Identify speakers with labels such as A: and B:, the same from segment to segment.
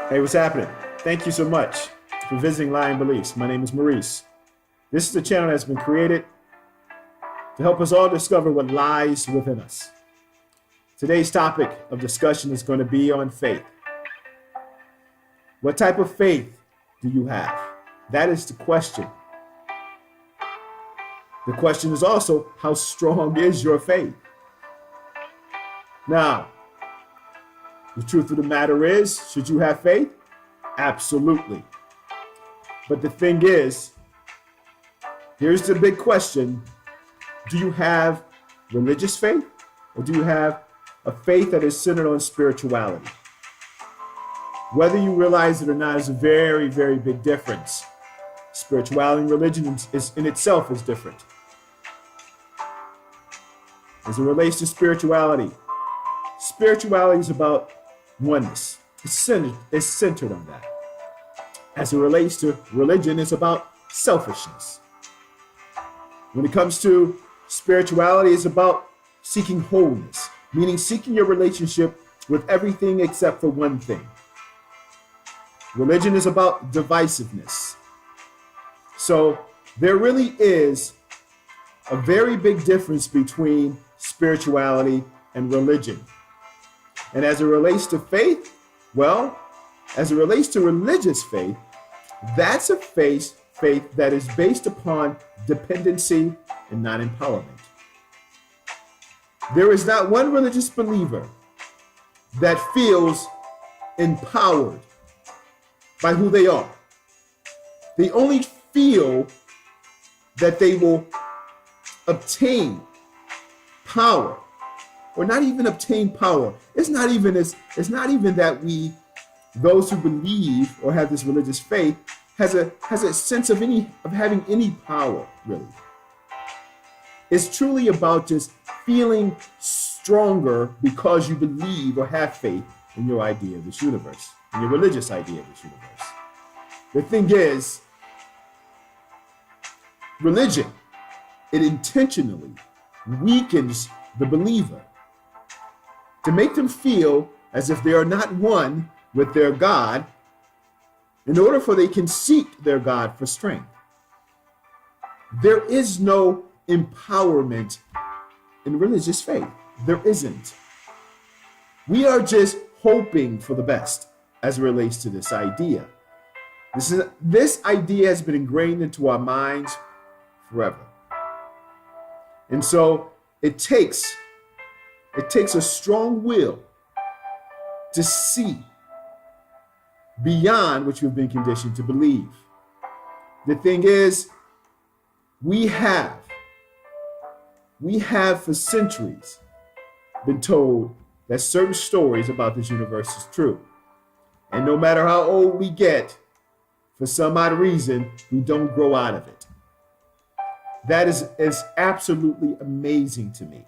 A: Hey, what's happening? Thank you so much for visiting Lion Beliefs. My name is Maurice. This is a channel that's been created to help us all discover what lies within us. Today's topic of discussion is going to be on faith. What type of faith do you have? That is the question. The question is also, how strong is your faith? Now, the truth of the matter is, should you have faith? Absolutely. But the thing is, here's the big question. Do you have religious faith, or do you have a faith that is centered on spirituality? Whether you realize it or not is a very, very big difference. Spirituality and religion is in itself is different. As it relates to spirituality is about oneness. It's centered on that. As it relates to religion, it's about selfishness. When it comes to spirituality, it's about seeking wholeness, meaning seeking your relationship with everything except for one thing. Religion is about divisiveness. So there really is a very big difference between spirituality and religion. And as it relates to faith, well, as it relates to religious faith, that's a faith that is based upon dependency and not empowerment. There is not one religious believer that feels empowered by who they are. They only feel that they will obtain power, or not even obtain power. It's not even that those who believe or have this religious faith has a sense of having any power, really. It's truly about just feeling stronger because you believe or have faith in your idea of this universe, in your religious idea of this universe. The thing is, religion, it intentionally weakens the believer to make them feel as if they are not one with their God, in order for they can seek their God for strength. There is no empowerment in religious faith. There isn't. We are just hoping for the best as it relates to this idea. This idea has been ingrained into our minds forever. And so it takes a strong will to see beyond what you've been conditioned to believe. The thing is, we have for centuries been told that certain stories about this universe is true. And no matter how old we get, for some odd reason, we don't grow out of it. That is absolutely amazing to me.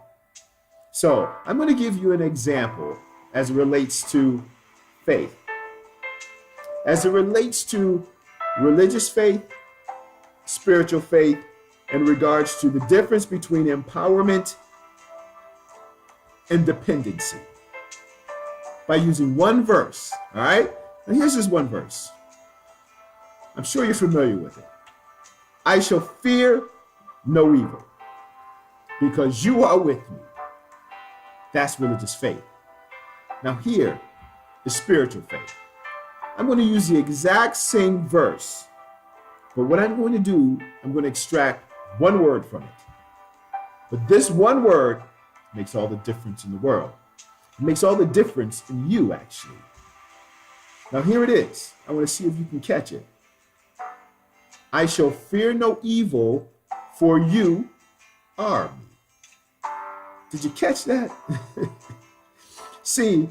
A: So I'm going to give you an example as it relates to faith. As it relates to religious faith, spiritual faith, in regards to the difference between empowerment and dependency. By using one verse, all right? And here's just one verse. I'm sure you're familiar with it. I shall fear no evil, because you are with me. That's religious faith. Now here is spiritual faith. I'm going to use the exact same verse, but what I'm going to do, I'm going to extract one word from it. But this one word makes all the difference in the world. It makes all the difference in you, actually. Now here it is. I want to see if you can catch it. I shall fear no evil, for you are me. Did you catch that? See,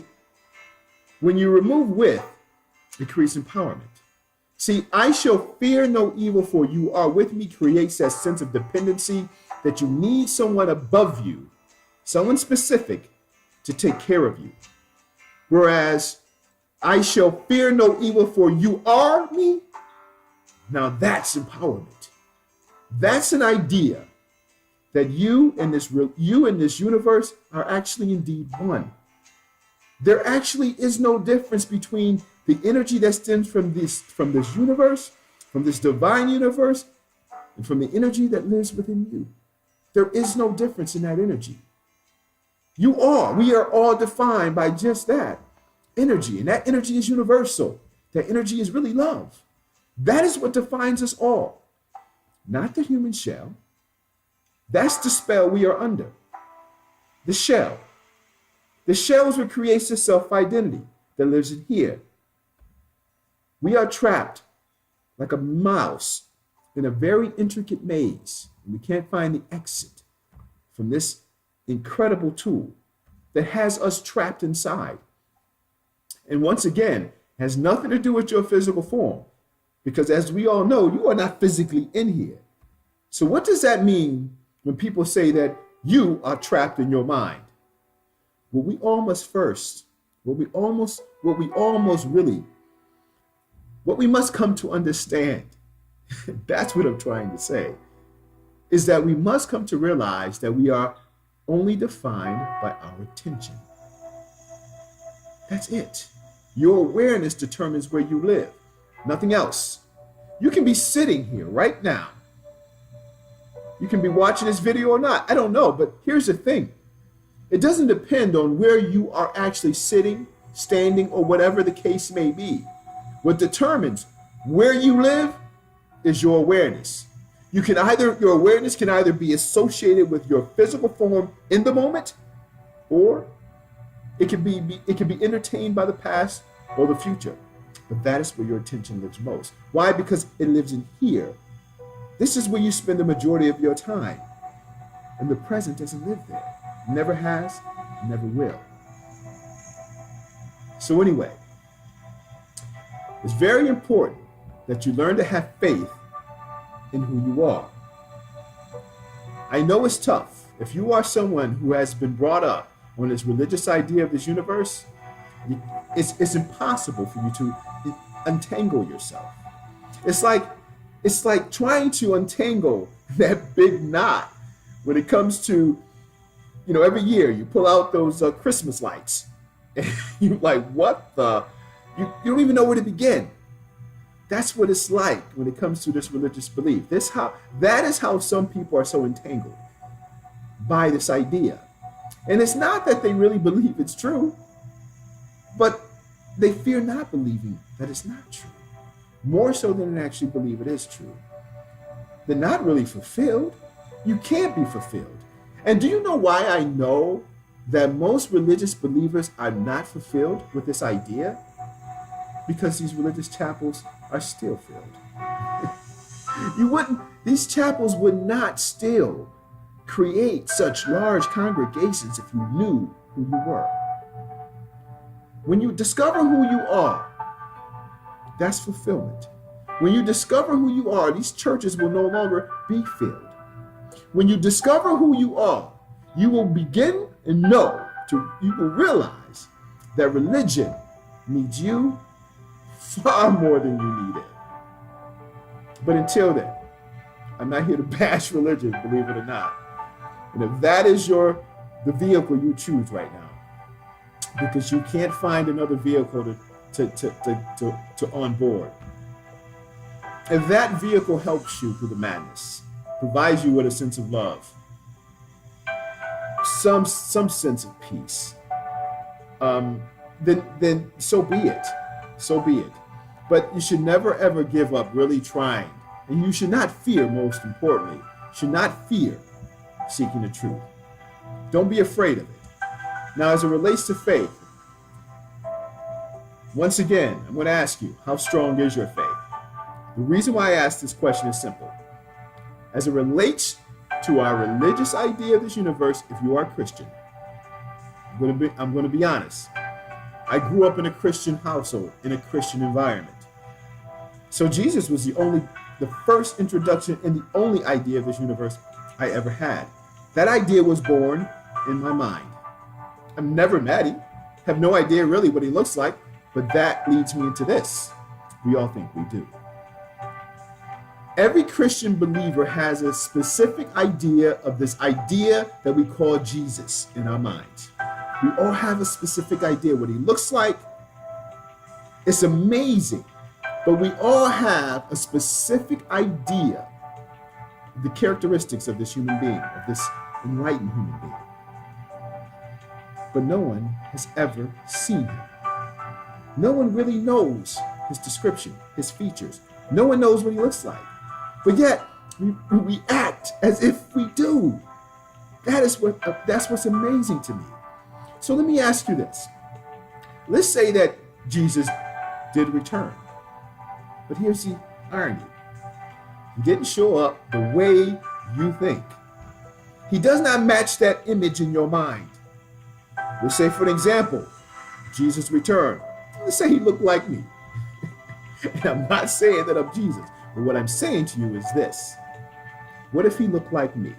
A: when you remove with, it creates empowerment. See, I shall fear no evil, for you are with me, creates that sense of dependency that you need someone above you, someone specific, to take care of you. Whereas, I shall fear no evil, for you are me. Now that's empowerment. That's an idea that you in this universe are actually indeed one. There actually is no difference between the energy that stems from this universe, from this divine universe, and from the energy that lives within you. There is no difference in that energy. We are all defined by just that energy, and that energy is universal. That energy is really love. That is what defines us all, not the human shell. That's the spell we are under. The shell. The shell is what creates the self-identity that lives in here. We are trapped like a mouse in a very intricate maze, and we can't find the exit from this incredible tool that has us trapped inside. And once again, has nothing to do with your physical form, because as we all know, you are not physically in here. So what does that mean when people say that you are trapped in your mind? What we must come to understand, that's what I'm trying to say, is that we must come to realize that we are only defined by our attention. That's it. Your awareness determines where you live, nothing else. You can be sitting here right now. You can be watching this video or not. I don't know, but here's the thing. It doesn't depend on where you are actually sitting, standing, or whatever the case may be. What determines where you live is your awareness. Your awareness can either be associated with your physical form in the moment, or it can be entertained by the past or the future. But that is where your attention lives most. Why? Because it lives in here. This is where you spend the majority of your time. And the present doesn't live there. Never has, never will. So anyway, it's very important that you learn to have faith in who you are. I know it's tough. If you are someone who has been brought up on this religious idea of this universe, it's impossible for you to untangle yourself. It's like trying to untangle that big knot when it comes to, every year you pull out those Christmas lights and you're like, what the? You don't even know where to begin. That's what it's like when it comes to this religious belief. That is how some people are so entangled by this idea. And it's not that they really believe it's true, but they fear not believing that it's not true. More so than they actually believe it is true. They're not really fulfilled. You can't be fulfilled. And do you know why I know that most religious believers are not fulfilled with this idea? Because these religious chapels are still filled. These chapels would not still create such large congregations if you knew who you were. When you discover who you are, that's fulfillment. When you discover who you are, these churches will no longer be filled. When you discover who you are, you will begin and you will realize that religion needs you far more than you need it. But until then, I'm not here to bash religion, believe it or not. And if that is the vehicle you choose right now, because you can't find another vehicle to on board. If that vehicle helps you through the madness, provides you with a sense of love, some sense of peace, then so be it. So be it. But you should never ever give up really trying. And you should not fear, most importantly, should not fear seeking the truth. Don't be afraid of it. Now, as it relates to faith, once again, I'm going to ask you, how strong is your faith? The reason why I ask this question is simple. As it relates to our religious idea of this universe, if you are a Christian, I'm going to be honest. I grew up in a Christian household, in a Christian environment. So Jesus was the first introduction and the only idea of this universe I ever had. That idea was born in my mind. I've never met him, have no idea really what he looks like, but that leads me into this. We all think we do. Every Christian believer has a specific idea of this idea that we call Jesus in our minds. We all have a specific idea what he looks like, It's amazing. But we all have a specific idea of the characteristics of this human being, of this enlightened human being. But no one has ever seen him. No one really knows his description, his features. No one knows what he looks like. But yet, we act as if we do. That's what's amazing to me. So let me ask you this. Let's say that Jesus did return. But here's the irony. He didn't show up the way you think. He does not match that image in your mind. Let's say, for an example, Jesus returned. Let's say he looked like me. And I'm not saying that I'm Jesus, but what I'm saying to you is this. What if he looked like me?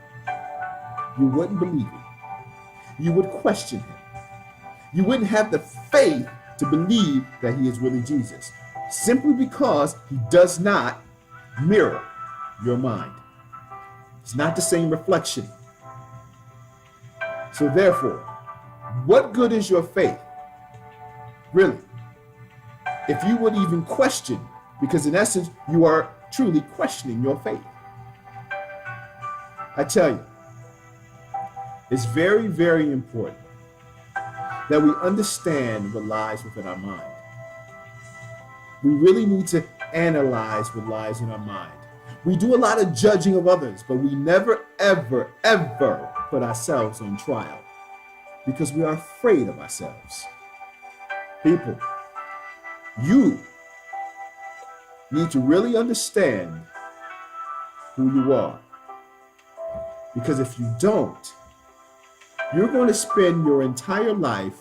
A: You wouldn't believe him. You would question him. You wouldn't have the faith to believe that he is really Jesus, simply because he does not mirror your mind. It's not the same reflection. So therefore, what good is your faith? Really? If you would even question, because in essence, you are truly questioning your faith. I tell you, it's very, very important that we understand what lies within our mind. We really need to analyze what lies in our mind. We do a lot of judging of others, but we never, ever, ever put ourselves on trial because we are afraid of ourselves. People, you need to really understand who you are. Because if you don't, you're going to spend your entire life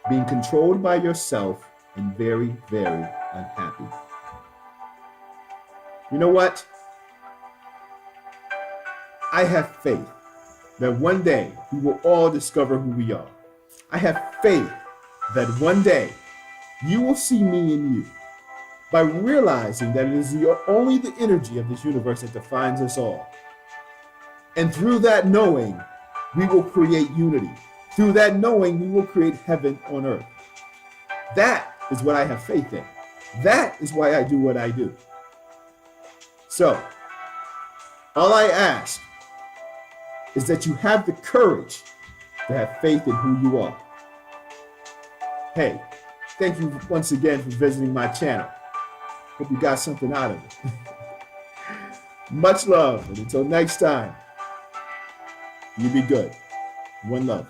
A: being controlled by yourself and very, very unhappy. You know what? I have faith that one day we will all discover who we are. I have faith that one day you will see me in you by realizing that it is only the energy of this universe that defines us all. And through that knowing, we will create unity. Through that knowing, we will create heaven on earth. That is what I have faith in. That is why I do what I do. So, all I ask is that you have the courage to have faith in who you are. Hey, thank you once again for visiting my channel. Hope you got something out of it. Much love, and until next time, you be good. One love.